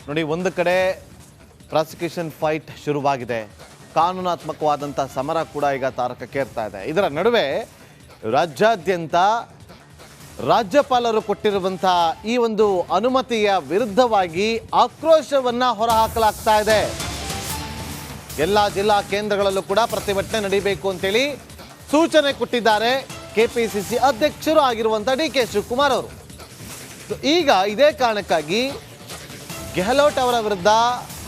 ನೋಡಿ, ಒಂದು ಕಡೆ ಪ್ರಾಸಿಕ್ಯೂಷನ್ ಫೈಟ್ ಶುರುವಾಗಿದೆ, ಕಾನೂನಾತ್ಮಕವಾದಂಥ ಸಮರ ಕೂಡ ಈಗ ತಾರಕಕ್ಕೇರ್ತಾ ಇದೆ. ಇದರ ನಡುವೆ ರಾಜ್ಯಾದ್ಯಂತ ರಾಜ್ಯಪಾಲರು ಕೊಟ್ಟಿರುವಂಥ ಈ ಒಂದು ಅನುಮತಿಯ ವಿರುದ್ಧವಾಗಿ ಆಕ್ರೋಶವನ್ನು ಹೊರಹಾಕಲಾಗ್ತಾ ಇದೆ. ಎಲ್ಲ ಜಿಲ್ಲಾ ಕೇಂದ್ರಗಳಲ್ಲೂ ಕೂಡ ಪ್ರತಿಭಟನೆ ನಡೀಬೇಕು ಅಂತೇಳಿ ಸೂಚನೆ ಕೊಟ್ಟಿದ್ದಾರೆ ಕೆಪಿಸಿಸಿ ಅಧ್ಯಕ್ಷರು ಆಗಿರುವಂಥ ಡಿ.ಕೆ. ಶಿವಕುಮಾರ್ ಅವರು. ಈಗ ಇದೇ ಕಾರಣಕ್ಕಾಗಿ ಗೆಹ್ಲೋಟ್ ಅವರ ವಿರುದ್ಧ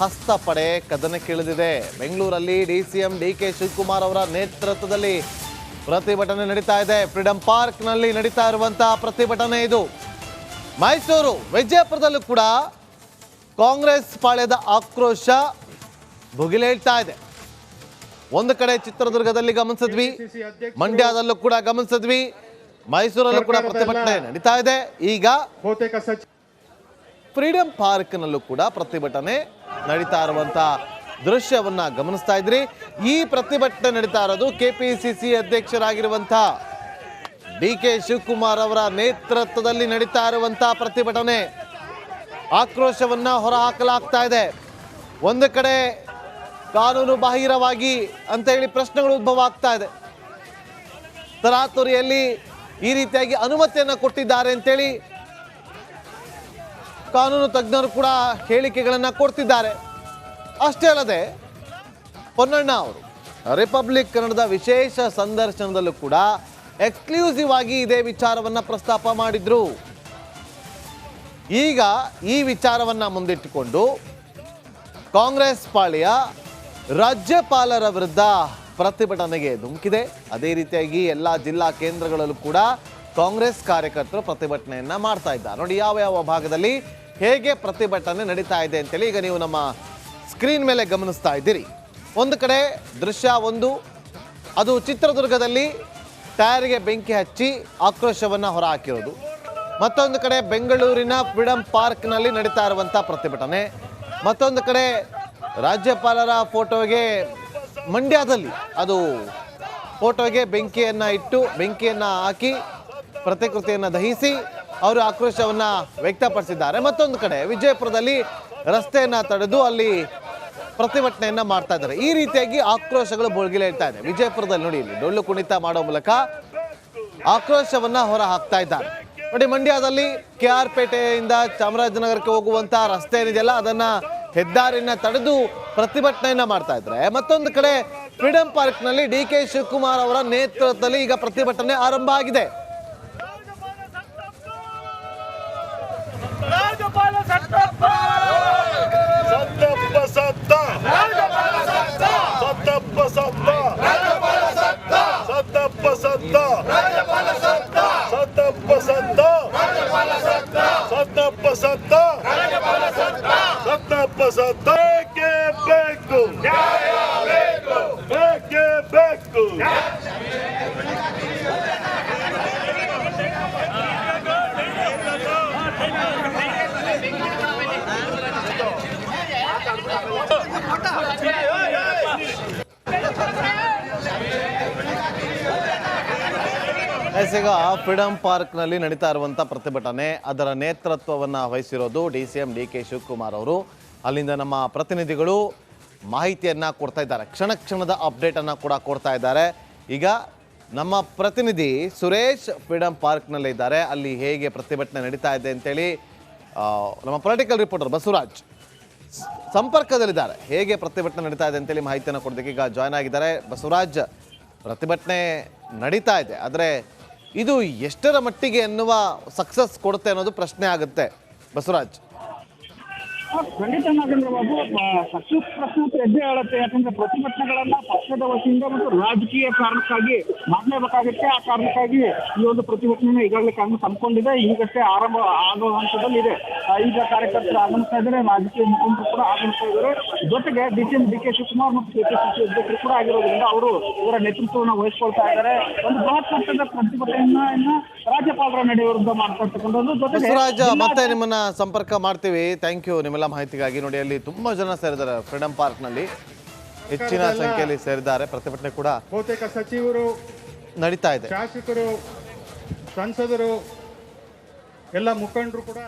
ಹಸ್ತಪಡೆ ಕದನಕ್ಕಿಳಿದಿದೆ. ಬೆಂಗಳೂರಲ್ಲಿ ಡಿ.ಸಿ.ಎಂ ಡಿ.ಕೆ. ಶಿವಕುಮಾರ್ ಅವರ ನೇತೃತ್ವದಲ್ಲಿ ಪ್ರತಿಭಟನೆ ನಡೀತಾ ಇದೆ. ಫ್ರೀಡಂ ಪಾರ್ಕ್ನಲ್ಲಿ ನಡೀತಾ ಇರುವಂತಹ ಪ್ರತಿಭಟನೆ ಇದು. ಮೈಸೂರು, ವಿಜಯಪುರದಲ್ಲೂ ಕೂಡ ಕಾಂಗ್ರೆಸ್ ಪಾಳ್ಯದ ಆಕ್ರೋಶ ಭುಗಿಲೇಳ್ತಾ ಇದೆ. ಒಂದು ಕಡೆ ಚಿತ್ರದುರ್ಗದಲ್ಲಿ ಗಮನಿಸಿದ್ವಿ, ಮಂಡ್ಯದಲ್ಲೂ ಕೂಡ ಗಮನಿಸಿದ್ವಿ, ಮೈಸೂರಲ್ಲೂ ಕೂಡ ಪ್ರತಿಭಟನೆ ನಡೀತಾ ಇದೆ. ಈಗ ಫ್ರೀಡಂ ಪಾರ್ಕ್ನಲ್ಲೂ ಕೂಡ ಪ್ರತಿಭಟನೆ ನಡೀತಾ ಇರುವಂತ ದೃಶ್ಯವನ್ನ ಗಮನಿಸ್ತಾ ಇದ್ರಿ. ಈ ಪ್ರತಿಭಟನೆ ನಡೀತಾ ಇರೋದು ಕೆಪಿಸಿಸಿ ಅಧ್ಯಕ್ಷರಾಗಿರುವಂತ ಡಿ.ಕೆ. ಶಿವಕುಮಾರ್ ಅವರ ನೇತೃತ್ವದಲ್ಲಿ ನಡೀತಾ ಇರುವಂತ ಪ್ರತಿಭಟನೆ. ಆಕ್ರೋಶವನ್ನ ಹೊರಹಾಕಲಾಗ್ತಾ ಇದೆ. ಒಂದು ಕಡೆ ಕಾನೂನು ಬಾಹಿರವಾಗಿ ಅಂತ ಹೇಳಿ ಪ್ರಶ್ನೆಗಳು ಉದ್ಭವ ಆಗ್ತಾ ಇದೆ. ತರಾತುರಿಯಲ್ಲಿ ಈ ರೀತಿಯಾಗಿ ಅನುಮತಿಯನ್ನು ಕೊಟ್ಟಿದ್ದಾರೆ ಅಂತೇಳಿ ಕಾನೂನು ತಜ್ಞರು ಕೂಡ ಹೇಳಿಕೆಗಳನ್ನು ಕೊಡ್ತಿದ್ದಾರೆ. ಅಷ್ಟೇ ಅಲ್ಲದೆ ಪೊನ್ನಣ್ಣ ಅವರು ರಿಪಬ್ಲಿಕ್ ಕನ್ನಡದ ವಿಶೇಷ ಸಂದರ್ಶನದಲ್ಲೂ ಕೂಡ ಎಕ್ಸ್ಕ್ಲೂಸಿವ್ ಆಗಿ ಇದೇ ವಿಚಾರವನ್ನು ಪ್ರಸ್ತಾಪ ಮಾಡಿದ್ರು. ಈಗ ಈ ವಿಚಾರವನ್ನ ಮುಂದಿಟ್ಟುಕೊಂಡು ಕಾಂಗ್ರೆಸ್ ಪಾಳ್ಯ ರಾಜ್ಯಪಾಲರ ವಿರುದ್ಧ ಪ್ರತಿಭಟನೆಗೆ ಧುಮುಕಿದೆ. ಅದೇ ರೀತಿಯಾಗಿ ಎಲ್ಲ ಜಿಲ್ಲಾ ಕೇಂದ್ರಗಳಲ್ಲೂ ಕೂಡ ಕಾಂಗ್ರೆಸ್ ಕಾರ್ಯಕರ್ತರು ಪ್ರತಿಭಟನೆಯನ್ನ ಮಾಡ್ತಾ ಇದ್ದಾರೆ. ನೋಡಿ ಯಾವ ಯಾವ ಭಾಗದಲ್ಲಿ ಹೇಗೆ ಪ್ರತಿಭಟನೆ ನಡೀತಾ ಇದೆ ಅಂತೇಳಿ ಈಗ ನೀವು ನಮ್ಮ ಸ್ಕ್ರೀನ್ ಮೇಲೆ ಗಮನಿಸ್ತಾ ಇದ್ದೀರಿ. ಒಂದು ಕಡೆ ದೃಶ್ಯ ಒಂದು, ಅದು ಚಿತ್ರದುರ್ಗದಲ್ಲಿ ಟೈರ್ಗೆ ಬೆಂಕಿ ಹಚ್ಚಿ ಆಕ್ರೋಶವನ್ನು ಹೊರಹಾಕಿರೋದು. ಮತ್ತೊಂದು ಕಡೆ ಬೆಂಗಳೂರಿನ ಫ್ರೀಡಂ ಪಾರ್ಕ್ನಲ್ಲಿ ನಡೀತಾ ಇರುವಂಥ ಪ್ರತಿಭಟನೆ. ಮತ್ತೊಂದು ಕಡೆ ರಾಜ್ಯಪಾಲರ ಫೋಟೋಗೆ ಮಂಡ್ಯದಲ್ಲಿ ಅದು ಫೋಟೋಗೆ ಬೆಂಕಿಯನ್ನು ಹಾಕಿ ಪ್ರತಿಕೃತಿಯನ್ನು ದಹಿಸಿ ಅವರು ಆಕ್ರೋಶವನ್ನು ವ್ಯಕ್ತಪಡಿಸಿದ್ದಾರೆ. ಮತ್ತೊಂದು ಕಡೆ ವಿಜಯಪುರದಲ್ಲಿ ರಸ್ತೆಯನ್ನು ತಡೆದು ಅಲ್ಲಿ ಪ್ರತಿಭಟನೆಯನ್ನು ಮಾಡ್ತಾ ಇದ್ದಾರೆ. ಈ ರೀತಿಯಾಗಿ ಆಕ್ರೋಶಗಳು ಭುಗಿಲೇಳ್ತಾ ಇದೆ. ವಿಜಯಪುರದಲ್ಲಿ ನೋಡಿ, ಇಲ್ಲಿ ಡೊಳ್ಳು ಕುಣಿತ ಮಾಡೋ ಮೂಲಕ ಆಕ್ರೋಶವನ್ನು ಹೊರ ಹಾಕ್ತಾ ಇದ್ದಾರೆ. ನೋಡಿ, ಮಂಡ್ಯದಲ್ಲಿ KR ಪೇಟೆಯಿಂದ ಚಾಮರಾಜನಗರಕ್ಕೆ ಹೋಗುವಂಥ ರಸ್ತೆ ಏನಿದೆಯಲ್ಲ ಅದನ್ನ ಹೆದ್ದಾರಿನ ತಡೆದು ಪ್ರತಿಭಟನೆಯನ್ನ ಮಾಡ್ತಾ ಇದ್ದಾರೆ. ಮತ್ತೊಂದು ಕಡೆ ಫ್ರೀಡಂ ಪಾರ್ಕ್ನಲ್ಲಿ ಡಿ.ಕೆ. ಶಿವಕುಮಾರ್ ಅವರ ನೇತೃತ್ವದಲ್ಲಿ ಈಗ ಪ್ರತಿಭಟನೆ ಆರಂಭ ಆಗಿದೆ. ಈಗ ಫ್ರೀಡಂ ಪಾರ್ಕ್ನಲ್ಲಿ ನಡೀತಾ ಇರುವಂಥ ಪ್ರತಿಭಟನೆ, ಅದರ ನೇತೃತ್ವವನ್ನು ವಹಿಸಿರೋದು ಡಿ.ಸಿ.ಎಂ ಡಿ.ಕೆ. ಶಿವಕುಮಾರ್ ಅವರು. ಅಲ್ಲಿಂದ ನಮ್ಮ ಪ್ರತಿನಿಧಿಗಳು ಮಾಹಿತಿಯನ್ನು ಕೊಡ್ತಾ ಇದ್ದಾರೆ, ಕ್ಷಣದ ಅಪ್ಡೇಟನ್ನು ಕೂಡ ಕೊಡ್ತಾ ಇದ್ದಾರೆ. ಈಗ ನಮ್ಮ ಪ್ರತಿನಿಧಿ ಸುರೇಶ್ ಫ್ರೀಡಂ ಪಾರ್ಕ್ನಲ್ಲೇ ಇದ್ದಾರೆ. ಅಲ್ಲಿ ಹೇಗೆ ಪ್ರತಿಭಟನೆ ನಡೀತಾ ಇದೆ ಅಂತೇಳಿ ನಮ್ಮ ಪೊಲಿಟಿಕಲ್ ರಿಪೋರ್ಟರ್ ಬಸವರಾಜ್ ಸಂಪರ್ಕದಲ್ಲಿದ್ದಾರೆ. ಹೇಗೆ ಪ್ರತಿಭಟನೆ ನಡೀತಾ ಇದೆ ಅಂತೇಳಿ ಮಾಹಿತಿಯನ್ನು ಕೊಡೋದಕ್ಕೆ ಈಗ ಜಾಯ್ನ್ ಆಗಿದ್ದಾರೆ. ಬಸವರಾಜ್, ಪ್ರತಿಭಟನೆ ನಡೀತಾ ಇದೆ, ಆದರೆ ಇದು ಎಷ್ಟರ ಮಟ್ಟಿಗೆ ಎನ್ನುವ ಸಕ್ಸಸ್ ಕೊಡುತ್ತೆ ಅನ್ನೋದು ಪ್ರಶ್ನೆ ಆಗುತ್ತೆ. ಬಸವರಾಜ್, ಖಂಡಿತ ನಾಗೇಂದ್ರ ಬಾಬು, ಸಕ್ಸಸ್ ಪ್ರಶ್ನೆ ಎದ್ದೇ ಹೇಳುತ್ತೆ. ಯಾಕಂದ್ರೆ ಪ್ರತಿಭಟನೆಗಳನ್ನ ಪಕ್ಷದ ವತಿಯಿಂದ ಮತ್ತು ರಾಜಕೀಯ ಕಾರಣಕ್ಕಾಗಿ ಮಾಡಲೇಬೇಕಾಗುತ್ತೆ. ಆ ಕಾರಣಕ್ಕಾಗಿ ಈ ಒಂದು ಪ್ರತಿಭಟನೆ ಈಗಾಗಲೇ ಕಾಂಗ್ರೆಸ್ ಹಮ್ಮಿಕೊಂಡಿದೆ. ಈಗಷ್ಟೇ ಆರಂಭ ಆಗೋ ಹಂತದಲ್ಲಿ ಇದೆ. ಈಗ ಕಾರ್ಯಕರ್ತರು ಆಗಮಿಸ್ತಾ ಇದ್ದಾರೆ, ರಾಜಕೀಯ ಮುಖಂಡರು ಕೂಡ ಆಗಮಿಸ್ತಾ ಇದ್ದಾರೆ. ಜೊತೆಗೆ ಡಿ.ಸಿ.ಎಂ ಡಿ.ಕೆ. ಶಿವಕುಮಾರ್ ಮತ್ತು ಕೆಪಿಸಿಸಿ ಅಧ್ಯಕ್ಷರು ಕೂಡ ಆಗಿರೋದ್ರಿಂದ ಅವರು ಇವರ ನೇತೃತ್ವವನ್ನು ವಹಿಸ್ಕೊಳ್ತಾ ಇದ್ದಾರೆ. ಒಂದು ಬೃಹತ್ ಮಟ್ಟದ ಪ್ರತಿಭಟನೆಯನ್ನ ರಾಜ್ಯಪಾಲರ ನಡೆ ವಿರುದ್ಧ ಮಾಡ್ಕೊಳ್ತಕ್ಕಂಥದ್ದು. ಜೊತೆಗೆ ಮತ್ತೆ ನಿಮ್ಮನ್ನ ಸಂಪರ್ಕ ಮಾಡ್ತೀವಿ. ಥ್ಯಾಂಕ್ ಯು ನಿಮ್ಮೆಲ್ಲ ಮಾಹಿತಿಗಾಗಿ. ನೋಡಿ, ಅಲ್ಲಿ ತುಂಬಾ ಜನ ಸೇರಿದ್ದಾರೆ ಫ್ರೀಡಂ ಪಾರ್ಕ್ ನಲ್ಲಿ, ಹೆಚ್ಚಿನ ಸಂಖ್ಯೆಯಲ್ಲಿ ಸೇರಿದ್ದಾರೆ. ಪ್ರತಿಭಟನೆ ಕೂಡ ಬಹುತೇಕ ಸಚಿವರು ನಡೀತಾ ಇದೆ, ಶಾಸಕರು, ಸಂಸದರು, ಎಲ್ಲ ಮುಖಂಡರು ಕೂಡ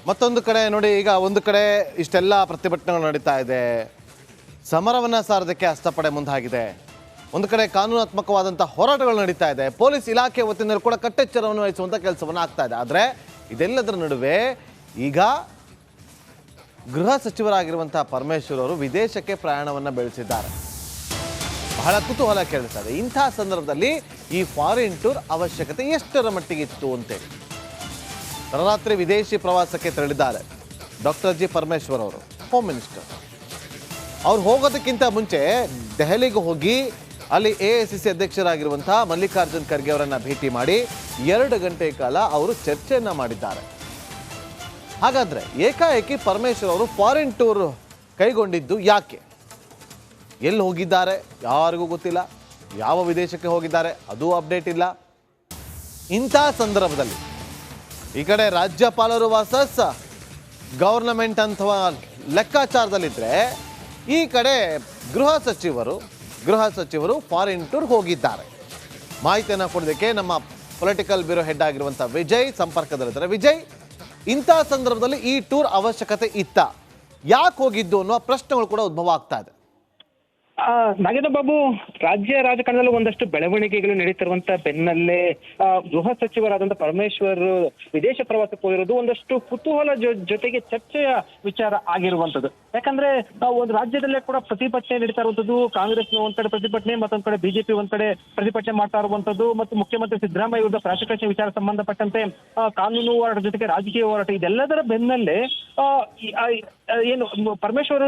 ಮತ್ತೊಂದು ಕಡೆ ನೋಡಿ, ಈಗ ಒಂದು ಕಡೆ ಇಷ್ಟೆಲ್ಲ ಪ್ರತಿಭಟನೆಗಳು ನಡೀತಾ ಇದೆ, ಸಮರವನ್ನು ಸಾರೋದಕ್ಕೆ ಹಸ್ತಪಡೆ ಮುಂದಾಗಿದೆ. ಒಂದು ಕಡೆ ಕಾನೂನಾತ್ಮಕವಾದಂಥ ಹೋರಾಟಗಳು ನಡೀತಾ ಇದೆ, ಪೊಲೀಸ್ ಇಲಾಖೆ ವತಿಯಿಂದ ಕೂಡ ಕಟ್ಟೆಚ್ಚರವನ್ನು ವಹಿಸುವಂಥ ಕೆಲಸವನ್ನು ಆಗ್ತಾ ಇದೆ. ಆದರೆ ಇದೆಲ್ಲದರ ನಡುವೆ ಈಗ ಗೃಹ ಸಚಿವರಾಗಿರುವಂಥ ಪರಮೇಶ್ವರ್ ಅವರು ವಿದೇಶಕ್ಕೆ ಪ್ರಯಾಣವನ್ನು ಬೆಳೆಸಿದ್ದಾರೆ. ಬಹಳ ಕುತೂಹಲ ಕೇಳ್ತಾ ಇದೆ. ಇಂಥ ಸಂದರ್ಭದಲ್ಲಿ ಈ ಫಾರಿನ್ ಟೂರ್ ಅವಶ್ಯಕತೆ ಎಷ್ಟರ ಮಟ್ಟಿಗೆ ಇತ್ತು ಅಂತೇಳಿ ತಡರಾತ್ರಿ ವಿದೇಶಿ ಪ್ರವಾಸಕ್ಕೆ ತೆರಳಿದ್ದಾರೆ ಡಾಕ್ಟರ್ ಜಿ ಪರಮೇಶ್ವರ್ ಅವರು, ಹೋಮ್ ಮಿನಿಸ್ಟರ್. ಅವ್ರು ಹೋಗೋದಕ್ಕಿಂತ ಮುಂಚೆ ದೆಹಲಿಗೆ ಹೋಗಿ ಅಲ್ಲಿ AICC ಅಧ್ಯಕ್ಷರಾಗಿರುವಂತಹ ಮಲ್ಲಿಕಾರ್ಜುನ್ ಖರ್ಗೆ ಅವರನ್ನ ಭೇಟಿ ಮಾಡಿ 2 ಗಂಟೆ ಕಾಲ ಅವರು ಚರ್ಚೆಯನ್ನ ಮಾಡಿದ್ದಾರೆ. ಹಾಗಾದ್ರೆ ಏಕಾಏಕಿ ಪರಮೇಶ್ವರ್ ಅವರು ಫಾರಿನ್ ಟೂರ್ ಕೈಗೊಂಡಿದ್ದು ಯಾಕೆ? ಎಲ್ಲಿ ಹೋಗಿದ್ದಾರೆ ಯಾರಿಗೂ ಗೊತ್ತಿಲ್ಲ, ಯಾವ ವಿದೇಶಕ್ಕೆ ಹೋಗಿದ್ದಾರೆ ಅದು ಅಪ್ಡೇಟ್ ಇಲ್ಲ. ಇಂಥ ಸಂದರ್ಭದಲ್ಲಿ ಈ ಕಡೆ ರಾಜ್ಯಪಾಲರು ವರ್ಸಸ್ ಗವರ್ನಮೆಂಟ್ ಅಥವಾ ಲೆಕ್ಕಾಚಾರದಲ್ಲಿದ್ದರೆ, ಈ ಕಡೆ ಗೃಹ ಸಚಿವರು ಫಾರಿನ್ ಟೂರ್ ಹೋಗಿದ್ದಾರೆ. ಮಾಹಿತಿಯನ್ನು ಕೊಡೋದಕ್ಕೆ ನಮ್ಮ ಪೊಲಿಟಿಕಲ್ ಬ್ಯೂರೋ ಹೆಡ್ ಆಗಿರುವಂಥ ವಿಜಯ್ ಸಂಪರ್ಕದಲ್ಲಿದ್ದಾರೆ. ವಿಜಯ್, ಇಂಥ ಸಂದರ್ಭದಲ್ಲಿ ಈ ಟೂರ್ ಅವಶ್ಯಕತೆ ಇತ್ತ? ಯಾಕೆ ಹೋಗಿದ್ದು ಅನ್ನೋ ಪ್ರಶ್ನೆಗಳು ಕೂಡ ಉದ್ಭವ ಆಗ್ತಾ ಇದೆ. ನಾಗೇಂದ್ರ ಬಾಬು, ರಾಜ್ಯ ರಾಜಕಾರಣದಲ್ಲಿ ಒಂದಷ್ಟು ಬೆಳವಣಿಗೆಗಳು ನಡೀತಿರುವಂತ ಬೆನ್ನಲ್ಲೇ ಗೃಹ ಸಚಿವರಾದಂತ ಪರಮೇಶ್ವರ್ ವಿದೇಶ ಪ್ರವಾಸಕ್ಕೆ ಹೋಗಿರೋದು ಒಂದಷ್ಟು ಕುತೂಹಲ ಜೊತೆಗೆ ಚರ್ಚೆಯ ವಿಚಾರ ಆಗಿರುವಂತದ್ದು. ಯಾಕಂದ್ರೆ ಒಂದು ರಾಜ್ಯದಲ್ಲೇ ಕೂಡ ಪ್ರತಿಭಟನೆ ನಡೀತಾ ಇರುವಂತದ್ದು, ಕಾಂಗ್ರೆಸ್ ಒಂದ್ ಕಡೆ ಪ್ರತಿಭಟನೆ, ಮತ್ತೊಂದ್ ಕಡೆ ಬಿಜೆಪಿ ಒಂದ್ ಕಡೆ ಪ್ರತಿಭಟನೆ ಮಾಡ್ತಾ ಇರುವಂತದ್ದು, ಮತ್ತು ಮುಖ್ಯಮಂತ್ರಿ ಸಿದ್ದರಾಮಯ್ಯ ವಿರುದ್ಧ ಪ್ರಾಸಿಕ್ಯೂಷನ್ ವಿಚಾರ ಸಂಬಂಧಪಟ್ಟಂತೆ ಕಾನೂನು ಹೋರಾಟ ಜೊತೆಗೆ ರಾಜಕೀಯ ಹೋರಾಟ, ಇದೆಲ್ಲದರ ಬೆನ್ನಲ್ಲೇ ಏನು ಪರಮೇಶ್ವರ್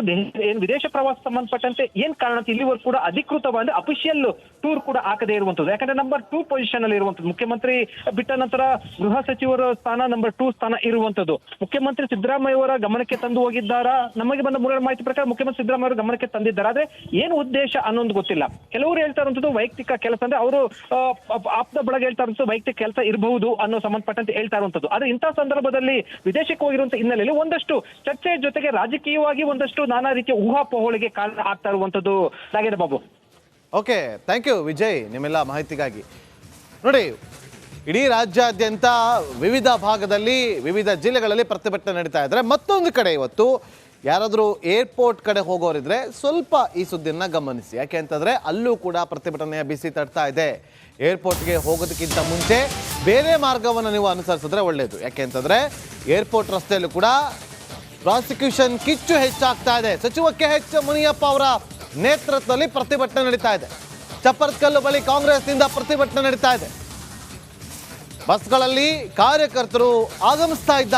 ಏನು ವಿದೇಶ ಪ್ರವಾಸ ಸಂಬಂಧಪಟ್ಟಂತೆ ಏನ್ ಕಾರಣ ಇಲ್ಲಿವರೆಗೂ ಕೂಡ ಅಧಿಕೃತವಾದ ಅಫಿಷಿಯಲ್ ಟೂರ್ ಕೂಡ ಆಗದೇ ಇರುವಂತದ್ದು. ಯಾಕಂದ್ರೆ ನಂಬರ್ 2 ಪೊಸಿಷನ್ ಅಲ್ಲಿ ಇರುವಂತದ್ದು, ಮುಖ್ಯಮಂತ್ರಿ ಬಿಟ್ಟ ನಂತರ ಗೃಹ ಸಚಿವರ ಸ್ಥಾನ ನಂಬರ್ 2 ಸ್ಥಾನ ಇರುವಂತದ್ದು. ಮುಖ್ಯಮಂತ್ರಿ ಸಿದ್ದರಾಮಯ್ಯ ಅವರ ಗಮನಕ್ಕೆ ತಂದು ಹೋಗಿದ್ದಾರಾ? ನಮಗೆ ಬಂದ ಮೂಲ ಮಾಹಿತಿ ಪ್ರಕಾರ ಮುಖ್ಯಮಂತ್ರಿ ಸಿದ್ದರಾಮಯ್ಯ ಅವರ ಗಮನಕ್ಕೆ ತಂದಿದ್ದಾರೆ. ಆದ್ರೆ ಏನು ಉದ್ದೇಶ ಅನ್ನೋದು ಗೊತ್ತಿಲ್ಲ. ಕೆಲವರು ಹೇಳ್ತಾ ಇರುವಂತದ್ದು ವೈಯಕ್ತಿಕ ಕೆಲಸ, ಅಂದ್ರೆ ಅವರು ಆಪ್ತ ಬಳಗ ಹೇಳ್ತಾ ಇರುವಂತದ್ದು ವೈಯಕ್ತಿಕ ಕೆಲಸ ಇರಬಹುದು ಅನ್ನೋ ಸಂಬಂಧಪಟ್ಟಂತೆ ಹೇಳ್ತಾ ಇರುವಂತದ್ದು. ಆದ್ರೆ ಇಂತಹ ಸಂದರ್ಭದಲ್ಲಿ ವಿದೇಶಕ್ಕೆ ಹೋಗಿರುವಂತ ಹಿನ್ನೆಲೆಯಲ್ಲಿ ಒಂದಷ್ಟು ಚರ್ಚೆ ಜೊತೆಗೆ ರಾಜಕೀಯವಾಗಿ ಒಂದಷ್ಟು ನಾನಾ ರೀತಿಯ ಊಹಾಪೋಹಗಳಿಗೆ ಕಾರಣ ಆಗ್ತಾ ಇರುವಂತದ್ದು. Nagendra Babu, okay, thank you Vijay ನಿಮ್ಮೆಲ್ಲ ಮಾಹಿತಿಗಾಗಿ. ನೋಡಿ, ಇಡೀ ರಾಜ್ಯಾದ್ಯಂತ ವಿವಿಧ ಭಾಗದಲ್ಲಿ ವಿವಿಧ ಜಿಲ್ಲೆಗಳಲ್ಲಿ ಪ್ರತಿಭಟನೆ ನಡೀತಾ ಇದ್ದಾರೆ. ಮತ್ತೊಂದು ಕಡೆ ಇವತ್ತು ಯಾರಾದರೂ ಏರ್ಪೋರ್ಟ್ ಕಡೆ ಹೋಗೋರಿದ್ರೆ ಸ್ವಲ್ಪ ಈ ಸುದ್ದಿಯನ್ನು ಗಮನಿಸಿ. ಯಾಕೆ ಅಂತಂದರೆ ಅಲ್ಲೂ ಕೂಡ ಪ್ರತಿಭಟನೆಯ ಬಿಸಿ ತಡ್ತಾ ಇದೆ. ಏರ್ಪೋರ್ಟ್ಗೆ ಹೋಗೋದಕ್ಕಿಂತ ಮುಂಚೆ ಬೇರೆ ಮಾರ್ಗವನ್ನು ನೀವು ಅನುಸರಿಸಿದ್ರೆ ಒಳ್ಳೆಯದು. ಯಾಕೆ ಅಂತಂದರೆ ಏರ್ಪೋರ್ಟ್ ರಸ್ತೆಯಲ್ಲೂ ಕೂಡ ಪ್ರಾಸಿಕ್ಯೂಷನ್ ಕಿಚ್ಚು ಹೆಚ್ಚಾಗ್ತಾ ಇದೆ. ಸಚಿವ KH ಮುನಿಯಪ್ಪ ಅವರ ನೇತೃತ್ವದಲ್ಲಿ ಪ್ರತಿಭಟನೆ ನಡೀತಾ ಇದೆ. ಚಪ್ಪರಕಲ್ಲು ಬಳಿ ಕಾಂಗ್ರೆಸ್ನಿಂದ ಪ್ರತಿಭಟನೆ ನಡೀತಾ ಇದೆ. ಬಸ್ಗಳಲ್ಲಿ ಕಾರ್ಯಕರ್ತರು ಆಗಮಿಸ್ತಾ ಇದ್ದಾರೆ.